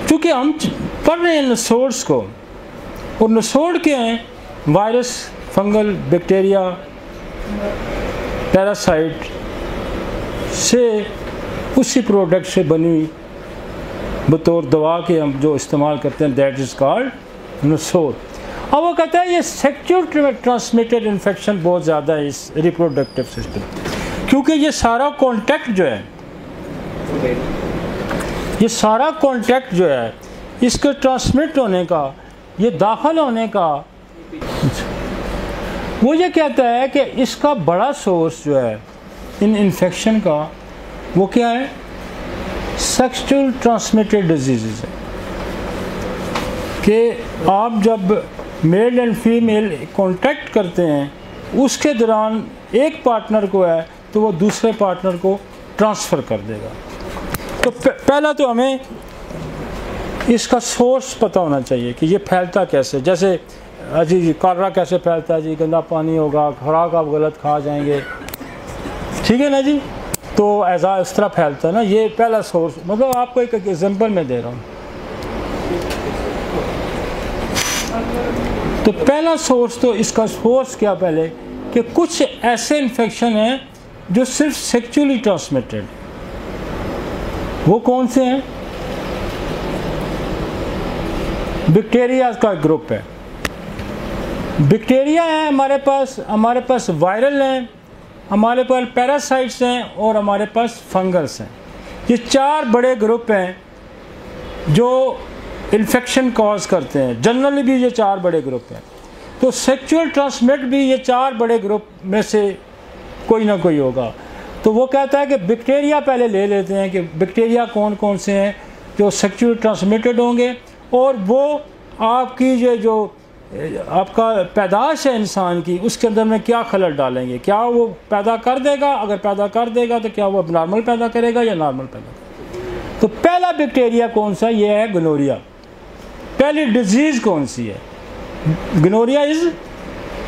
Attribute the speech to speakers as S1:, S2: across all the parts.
S1: چونکہ ہم پڑھ رہے ہیں نسوڑس کو، اور نسوڑ کیا ہیں؟ وائرس، فنگل، بیکٹیریا، پیراسائٹ سے اسی پروڈکٹ سے بنی بطور دوا کے ہم جو استعمال کرتے ہیں، دیٹ از کالڈ نسوڑ۔ اب وہ کہتا ہے یہ سیکچوئل ٹرانسمیٹڈ انفیکشن بہت زیادہ ہے اس ریپروڈکٹیو سسٹم، کیونکہ یہ سارا کانٹیکٹ جو ہے، یہ سارا کانٹیکٹ جو ہے اس کے ٹرانسمٹ ہونے کا، یہ داخل ہونے کا، وہ یہ کہتا ہے کہ اس کا بڑا سورس جو ہے ان انفیکشن کا وہ کیا ہے؟ سیکچوئل ٹرانسمیٹڈ ڈیزیزز ہے، کہ آپ جب میل اینڈ فیمیل کانٹیکٹ کرتے ہیں اس کے دوران ایک پارٹنر کو ہے تو وہ دوسرے پارٹنر کو ٹرانسفر کر دے گا۔ تو پہلا تو ہمیں اس کا سورس پتہ ہونا چاہیے کہ یہ پھیلتا کیسے، جیسے جی کالرا کیسے پھیلتا ہے، جی گندا پانی ہوگا، خوراک آپ غلط کھا جائیں گے، ٹھیک ہے نا جی، تو ایسا اس طرح پھیلتا ہے نا۔ یہ پہلا سورس، مطلب آپ کو ایک ایگزامپل میں دے رہا ہوں۔ تو پہلا سورس، تو اس کا سورس کیا پہلے کہ کچھ ایسے انفیکشن ہیں جو صرف سیکچولی ٹرانسمیٹڈ، وہ کون سے ہیں؟ بیکٹیریا کا گروپ ہے، بیکٹیریا ہیں ہمارے پاس وائرل ہیں، ہمارے پاس پیراسائٹس ہیں، اور ہمارے پاس فنگلس ہیں۔ یہ چار بڑے گروپ ہیں جو انفیکشن کاز کرتے ہیں، جنرلی بھی یہ چار بڑے گروپ ہیں۔ تو سیکچوئل ٹرانسمٹ بھی یہ چار بڑے گروپ میں سے کوئی نہ کوئی ہوگا۔ تو وہ کہتا ہے کہ بیکٹیریا پہلے لے لیتے ہیں کہ بیکٹیریا کون کون سے ہیں جو سیکچوئل ٹرانسمیٹڈ ہوں گے، اور وہ آپ کی جو آپ کا پیدائش ہے انسان کی، اس کے اندر میں کیا خلل ڈالیں گے، کیا وہ پیدا کر دے گا، اگر پیدا کر دے گا تو کیا وہ نارمل پیدا کرے گا یا نارمل پیدا کرے گا۔ تو پہلا بیکٹیریا کون سا؟ یہ ہے گنوریا۔ پہلی ڈیزیز کون سی ہے؟ گنوریا از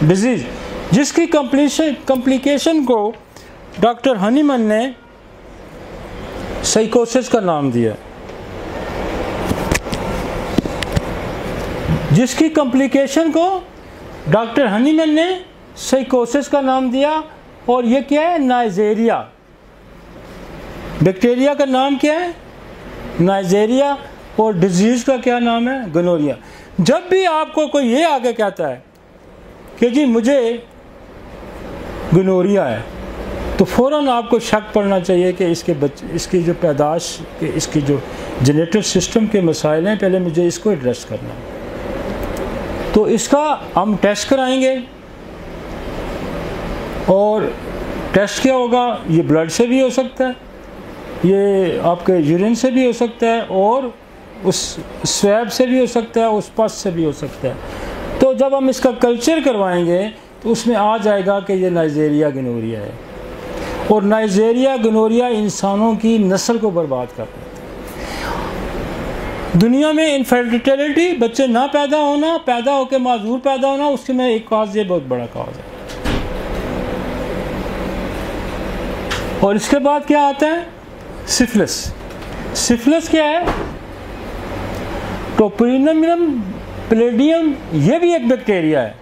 S1: ڈیزیز، جس کی کمپلیکیشن کو ڈاکٹر ہنیمن نے سائیکوسس کا نام دیا، جس کی کمپلیکیشن کو ڈاکٹر ہنیمن نے سائیکوسس کا نام دیا، اور یہ کیا ہے؟ نائزیریا۔ بیکٹیریا کا نام کیا ہے؟ نائزیریا، اور ڈیزیز کا کیا نام ہے؟ گنوریا۔ جب بھی آپ کو کوئی یہ آگے کہتا ہے کہ جی مجھے گنوریا ہے، تو فوراً آپ کو شک پڑنا چاہیے کہ اس کی جو پیدائش، اس کی جو جینیٹک سسٹم کے مسائل ہیں، پہلے مجھے اس کو ایڈریس کرنا ہے۔ تو اس کا ہم ٹیسٹ کرائیں گے، اور ٹیسٹ کیا ہوگا؟ یہ بلڈ سے بھی ہو سکتا ہے، یہ آپ کے یورین سے بھی ہو سکتا ہے، اور اس سویب سے بھی ہو سکتا ہے، اس پس سے بھی ہو سکتا ہے۔ تو جب ہم اس کا کلچر کروائیں گے تو اس میں آ جائے گا کہ یہ نائزیریا گنوریا ہے، اور نائزیریا گنوریا انسانوں کی نسل کو برباد کر دیتا ہے۔ دنیا میں انفرٹیلٹی، بچے نہ پیدا ہونا، پیدا ہو کے معذور پیدا ہونا، اس کے میں ایک کاز، یہ بہت بڑا کاز ہے۔ اور اس کے بعد کیا آتا ہے؟ سفلس۔ سفلس کیا ہے؟ ٹوپرینم پلیڈیم، یہ بھی ایک بیکٹیریا ہے،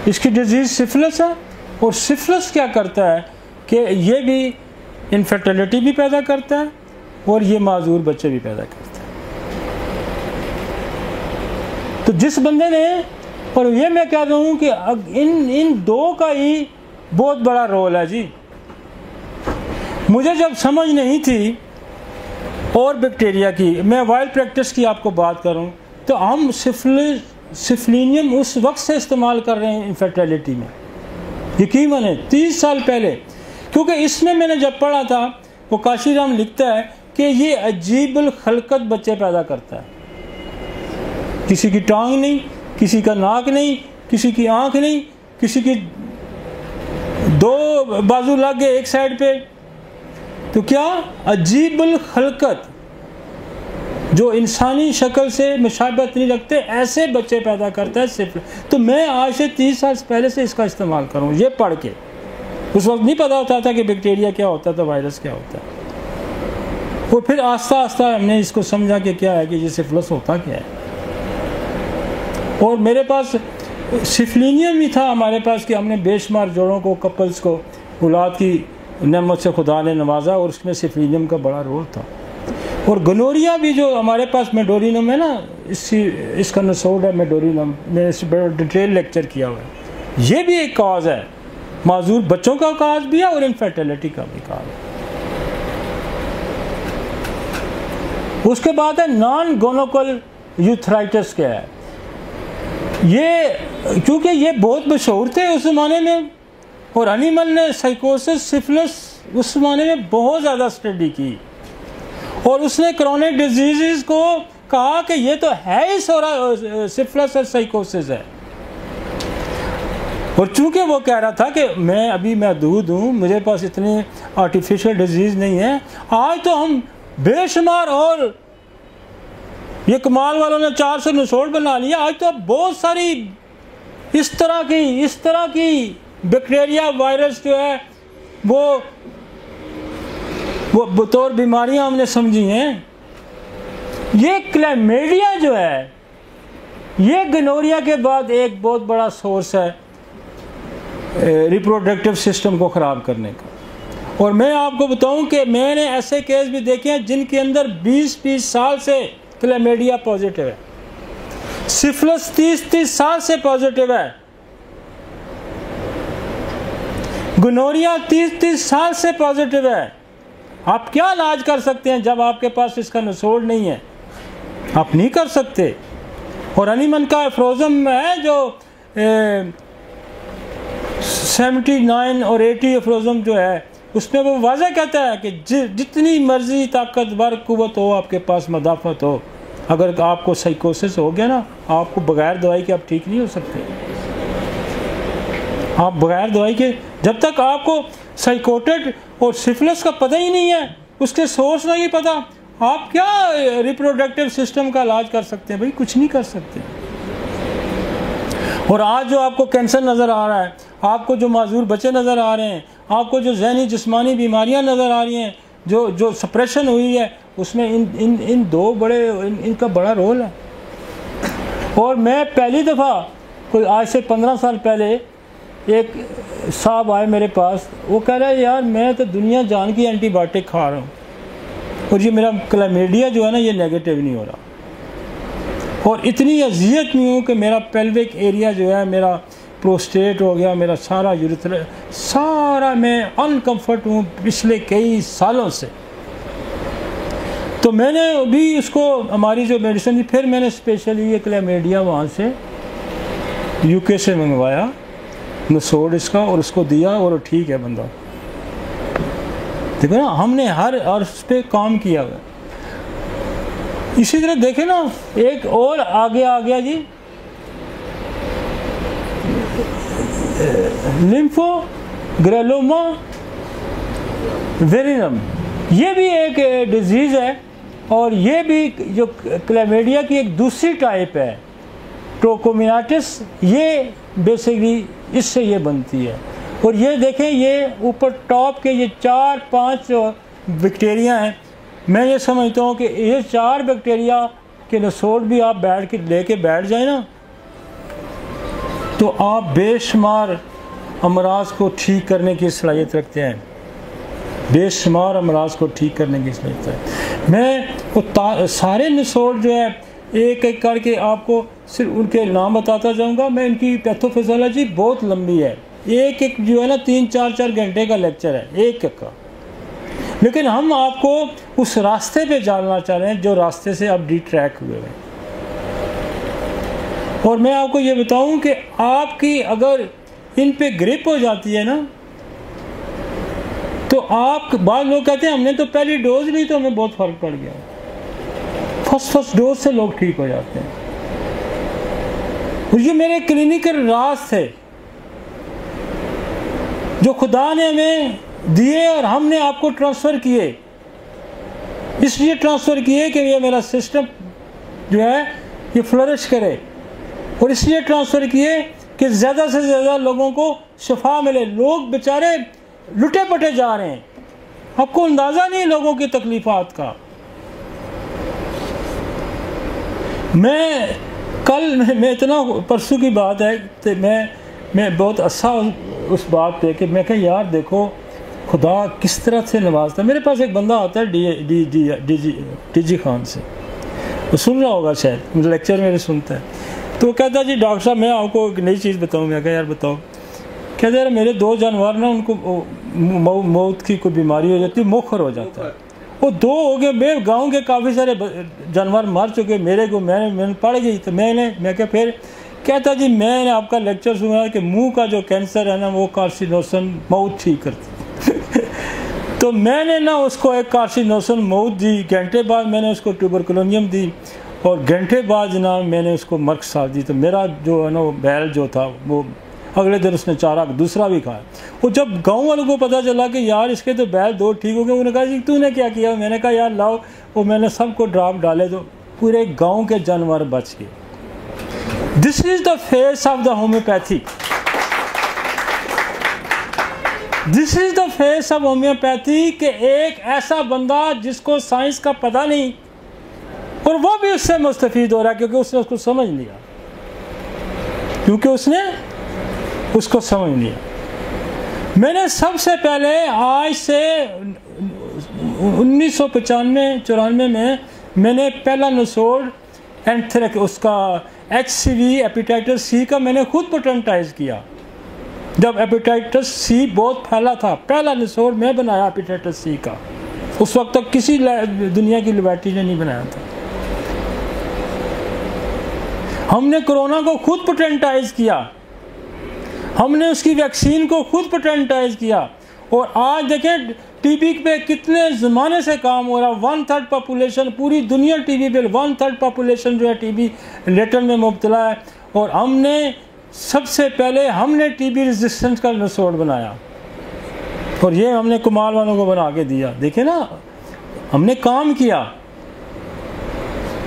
S1: اس کی ڈیزیز سفلس ہے۔ اور سفلس کیا کرتا ہے کہ یہ بھی انفرٹیلٹی بھی پیدا کرتا ہے، اور یہ معذور بچے بھی پیدا کرتا ہے۔ تو جس بندے نے، اور یہ میں کہہ رہا ہوں کہ ان دو کا ہی بہت بڑا رول ہے جی۔ مجھے جب سمجھ نہیں تھی اور بیکٹیریا کی، میں وائلڈ پریکٹس کی آپ کو بات کروں، تو ہم سفلینیم اس وقت سے استعمال کر رہے ہیں انفرٹیلٹی میں، یقین مانے 30 سال پہلے، کیونکہ اس میں نے جب پڑھا تھا، وہ کاشی رام لکھتا ہے کہ یہ عجیب الخلقت بچے پیدا کرتا ہے، کسی کی ٹانگ نہیں، کسی کا ناک نہیں، کسی کی آنکھ نہیں، کسی کی 2 بازو لگ گئے ایک سائڈ پہ، تو کیا عجیب الخلقت جو انسانی شکل سے مشابہت نہیں رکھتے، ایسے بچے پیدا کرتا ہے صرف۔ تو میں آج سے 30 سال پہلے سے اس کا استعمال کروں، یہ پڑھ کے۔ اس وقت نہیں پتا ہوتا تھا کہ بیکٹیریا کیا ہوتا تھا، وائرس کیا ہوتا ہے۔ اور پھر آہستہ آہستہ ہم نے اس کو سمجھا کہ کیا ہے کہ یہ سفلس ہوتا کیا ہے. اور میرے پاس سفلینیم بھی تھا ہمارے پاس کہ ہم نے بے شمار جوڑوں کو کپلز کو اولاد کی نعمت سے خدا نے نوازا اور اس میں سفلینیم کا بڑا رول تھا. اور گنوریا بھی جو ہمارے پاس میڈورینم ہے نا اس کا نسوڑ ہے میڈورینم. میں نے اس بڑا ڈیٹیل لیکچر کیا ہوا ہے. یہ بھی ایک کاز ہے, معذور بچوں کا کاز بھی ہے اور انفرٹیلٹی کا بھی کاز ہے. اس کے بعد ہے نان گونوکل یوتھرائٹس. کیا ہے یہ؟ کیونکہ یہ بہت مشہور تھے اس زمانے میں اور انیمل نے سائیکوسس سفلس اس زمانے میں بہت زیادہ اسٹڈی کی اور اس نے کرونک ڈیزیزز کو کہا کہ یہ تو ہے ہی سفلس اور سائیکوسس ہے. اور چونکہ وہ کہہ رہا تھا کہ میں ابھی محدود ہوں, مجھے پاس اتنے آرٹیفیشل ڈیزیز نہیں ہے, آج تو ہم بے شمار اور یہ کمال والوں نے 400 نسوڑ بنا لیا, آج تو بہت ساری اس طرح کی بیکٹیریا وائرس جو ہے وہ بطور بیماریاں ہم نے سمجھی ہیں. یہ کلیمیڈیا جو ہے یہ گنوریا کے بعد ایک بہت بڑا سورس ہے ریپروڈکٹیو سسٹم کو خراب کرنے کا. اور میں آپ کو بتاؤں کہ میں نے ایسے کیس بھی دیکھے ہیں جن کے اندر 20 سال سے کلیمیڈیا پازیٹیو ہے, سفلس 30 سال سے پازیٹیو ہے, گنوریا 30 سال سے پازیٹیو ہے. آپ کیا علاج کر سکتے ہیں جب آپ کے پاس اس کا نسوڑ نہیں ہے؟ آپ نہیں کر سکتے. اور انیمن کا افروزم ہے جو 79 اور 80 افروزم جو ہے اس میں وہ واضح کہتا ہے کہ جتنی مرضی طاقتور قوت ہو آپ کے پاس مدافعت ہو, اگر آپ کو سائیکوسس ہو گیا نا, آپ کو بغیر دوائی کے آپ ٹھیک نہیں ہو سکتے. آپ بغیر دوائی کے جب تک آپ کو سائیکوٹڈ اور سفلس کا پتہ ہی نہیں ہے, اس کے سورس نہیں پتہ, آپ کیا ریپروڈکٹیو سسٹم کا علاج کر سکتے ہیں؟ بھائی کچھ نہیں کر سکتے. اور آج جو آپ کو کینسر نظر آ رہا ہے, آپ کو جو معذور بچے نظر آ رہے ہیں, آپ کو جو ذہنی جسمانی بیماریاں نظر آ رہی ہیں, جو سپریشن ہوئی ہے, اس میں ان دو بڑے ان کا بڑا رول ہے. اور میں پہلی دفعہ کوئی آج سے 15 سال پہلے ایک صاحب آئے میرے پاس, وہ کہہ رہا ہے یار میں تو دنیا جان کی اینٹی بایوٹک کھا رہا ہوں اور یہ میرا کلیمیڈیا جو ہے نا یہ نیگیٹو نہیں ہو رہا, اور اتنی اذیت میں ہوں کہ میرا پیلوک ایریا جو ہے, میرا پروسٹیٹ ہو گیا, میرا سارا یورتھرا سارا, میں انکمفرٹ ہوں پچھلے کئی سالوں سے. تو میں نے بھی اس کو ہماری جو میڈیسن دی, پھر میں نے اسپیشلی یہ کلیمیڈیا وہاں سے UK سے منگوایا نسوڑ اس کا, اور اس کو دیا اور ٹھیک ہے بندہ. دیکھو نا ہم نے ہر اس پہ کام کیا ہوا. اسی طرح دیکھیں نا ایک اور آگے آ گیا جی, لمفو گریلوما ویرینم, یہ بھی ایک ڈیزیز ہے اور یہ بھی جو کلیمیڈیا کی ایک دوسری ٹائپ ہے ٹروکومیناٹس, یہ بیسیکلی اس سے یہ بنتی ہے. اور یہ دیکھیں یہ اوپر ٹاپ کے یہ 4-5 بیکٹیریا ہیں. میں یہ سمجھتا ہوں کہ یہ 4 بیکٹیریا کے نسوڑ بھی آپ بیٹھ کے لے کے بیٹھ جائیں نا تو آپ بے شمار امراض کو ٹھیک کرنے کی صلاحیت رکھتے ہیں, بے شمار امراض کو ٹھیک کرنے کی صلاحیت ہے. میں سارے نسوڑ جو ہے ایک ایک کر کے آپ کو صرف ان کے نام بتاتا جاؤں گا. میں ان کی پیتھوفیزیولوجی بہت لمبی ہے, ایک جو ہے نا 3-4 گھنٹے کا لیکچر ہے ایک کا, لیکن ہم آپ کو اس راستے پہ جاننا چاہ رہے ہیں جو راستے سے اب ڈی ٹریک ہوئے ہیں. اور میں آپ کو یہ بتاؤں کہ آپ کی اگر ان پہ گرپ ہو جاتی ہے نا تو آپ, بعض لوگ کہتے ہیں ہم نے تو پہلی ڈوز لی تو ہمیں بہت فرق پڑ گیا. فرسٹ ڈوز سے لوگ ٹھیک ہو جاتے ہیں. یہ میرے کلینکل راز تھے جو خدا نے ہمیں دیے اور ہم نے آپ کو ٹرانسفر کیے. اس لیے ٹرانسفر کیے کہ یہ میرا سسٹم جو ہے یہ فلرش کرے, اور اس لیے ٹرانسفر کیے کہ زیادہ سے زیادہ لوگوں کو شفا ملے. لوگ بیچارے لٹے پٹے جا رہے ہیں, آپ کو اندازہ نہیں لوگوں کی تکلیفات کا. میں اتنا پرسوں کی بات ہے کہ میں بہت اچھا اس بات پہ کہ میں کہ یار دیکھو خدا کس طرح سے نوازتا ہے. میرے پاس ایک بندہ آتا ہے ڈی جی خان سے, وہ سن رہا ہوگا شاید, لیکچر میرے سنتا ہے, تو وہ کہتا ہے جی ڈاکٹر صاحب میں آپ کو ایک نئی چیز بتاؤں. میں کہا یار بتاؤ. کہتا ہے میرے 2 جانور نا ان کو موت کی کوئی بیماری ہو جاتی ہے, موخر ہو جاتا ہے. وہ 2 ہو گئے, میں گاؤں کے کافی سارے جانور مر چکے, میرے کو میں نے پڑ گئی. تو میں کہ پھر کہتا جی میں نے آپ کا لیکچر سنا کہ منہ کا جو کینسر ہے نا وہ کارسینوسن موت ٹھیک کرتی. تو میں نے نا اس کو ایک کارسینوسن موت دی, گھنٹے بعد میں نے اس کو ٹیوبرکلونیم دی, اور گھنٹے بعد جناب میں نے اس کو مرک سال دی. تو میرا جو ہے نا وہ بیل جو تھا وہ اگلے دن اس نے چارہ دوسرا بھی کھایا. وہ جب گاؤں والوں کو پتہ چلا کہ یار اس کے تو بیل 2 ٹھیک ہو گئے, انہوں نے کہا جی تو نے کیا کیا؟ میں نے کہا یار لاؤ, وہ میں نے سب کو ڈراپ ڈالے تو پورے گاؤں کے جانور بچ گئے. This is the face of the homeopathy. This is the face of homeopathy کہ ایک ایسا بندہ جس کو سائنس کا پتہ نہیں اور وہ بھی اس سے مستفید ہو رہا ہے کیونکہ اس نے اس کو سمجھ لیا, اس کو سمجھ لیا. میں نے سب سے پہلے آج سے 1995-94 میں نے پہلا نسوڈ اس کا HCV ایپیٹائٹس سی کا میں نے خود پیٹنٹائز کیا. جب ایپیٹائٹس سی بہت پھیلا تھا, پہلا نسوڈ میں بنایا ایپیٹائٹس سی کا. اس وقت تک کسی دنیا کی لیبارٹری نے نہیں بنایا تھا. ہم نے کرونا کو خود پیٹنٹائز کیا, ہم نے اس کی ویکسین کو خود پیٹنٹائز کیا. اور آج دیکھیں ٹی بی پہ کتنے زمانے سے کام ہو رہا. 1/3 پاپولیشن پوری دنیا ٹی بی پہ 1/3 پاپولیشن جو ہے ٹی بی لیٹن میں مبتلا ہے. اور ہم نے سب سے پہلے ٹی بی ریزسٹنس کا نسوڈ بنایا, اور یہ ہم نے کمال والوں کو بنا کے دیا. دیکھیں نا ہم نے کام کیا.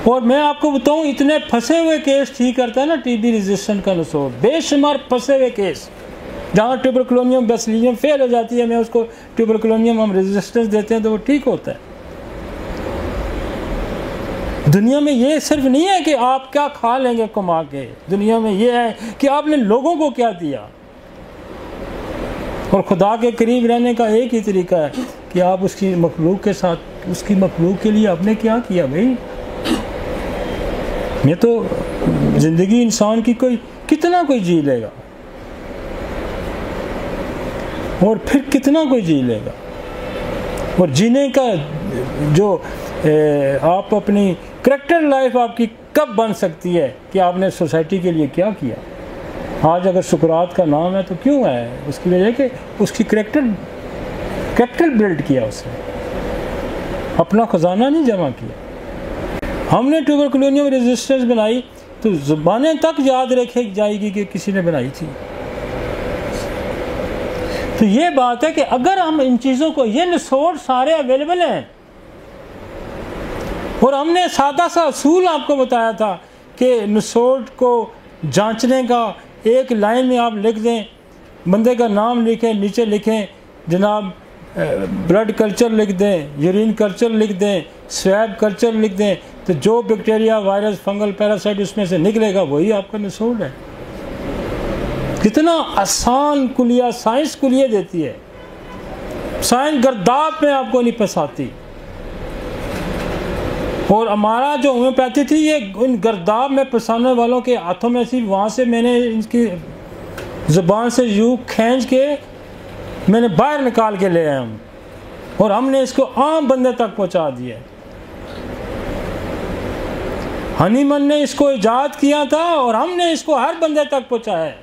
S1: اور میں آپ کو بتاؤں اتنے پھنسے ہوئے کیس ٹھیک کرتا ہے نا ٹی بی ریزسٹنٹ کا نسوڈ, بے شمار پھنسے ہوئے کیس. جہاں ٹیوبرکلونیم بیسیلیم فیل ہو جاتی ہے میں اس کو ٹیوبرکلونیم ہم ریزسٹنس دیتے ہیں تو وہ ٹھیک ہوتا ہے. دنیا میں یہ صرف نہیں ہے کہ آپ کیا کھا لیں گے کما کے, دنیا میں یہ ہے کہ آپ نے لوگوں کو کیا دیا. اور خدا کے قریب رہنے کا ایک ہی طریقہ ہے کہ آپ اس کی مخلوق کے ساتھ, اس کی مخلوق کے لیے آپ نے کیا کیا. بھائی یہ تو زندگی انسان کی کتنا کوئی جی لے گا, اور پھر کتنا کوئی جی لے گا. اور جینے کا جو آپ اپنی کریکٹر لائف آپ کی کب بن سکتی ہے کہ آپ نے سوسائٹی کے لیے کیا کیا. آج اگر سقراط کا نام ہے تو کیوں ہے؟ اس کی وجہ کہ اس کی کریکٹر بلڈ کیا, اس نے اپنا خزانہ نہیں جمع کیا. ہم نے ٹیوبرکلونیم ریزسٹنس بنائی تو زبانیں تک یاد رکھے جائے گی کہ کسی نے بنائی تھی. تو یہ بات ہے کہ اگر ہم ان چیزوں کو, یہ نسوڈ سارے اویلیبل ہیں, اور ہم نے سادہ سا اصول آپ کو بتایا تھا کہ نسوڈ کو جانچنے کا ایک لائن میں آپ لکھ دیں, بندے کا نام لکھیں, نیچے لکھیں جناب بلڈ کلچر لکھ دیں, یورین کلچر لکھ دیں, سویب کلچر لکھ دیں, تو جو بیکٹیریا وائرس فنگل پیراسائٹ اس میں سے نکلے گا وہی آپ کا نسوڈ ہے. کتنا آسان کلیہ سائنس کلیہ دیتی ہے. سائنس گرداب میں آپ کو نہیں پھنساتی. اور ہمارا جو ہومیوپیتھی تھی یہ ان گرداب میں پھنسانے والوں کے ہاتھوں میں تھی. وہاں سے میں نے ان کی زبان سے یوں کھینچ کے میں نے باہر نکال کے لے آیا ہوں, اور ہم نے اس کو عام بندے تک پہنچا دیا. ہنی من نے اس کو ایجاد کیا تھا اور ہم نے اس کو ہر بندے تک پہنچایا ہے.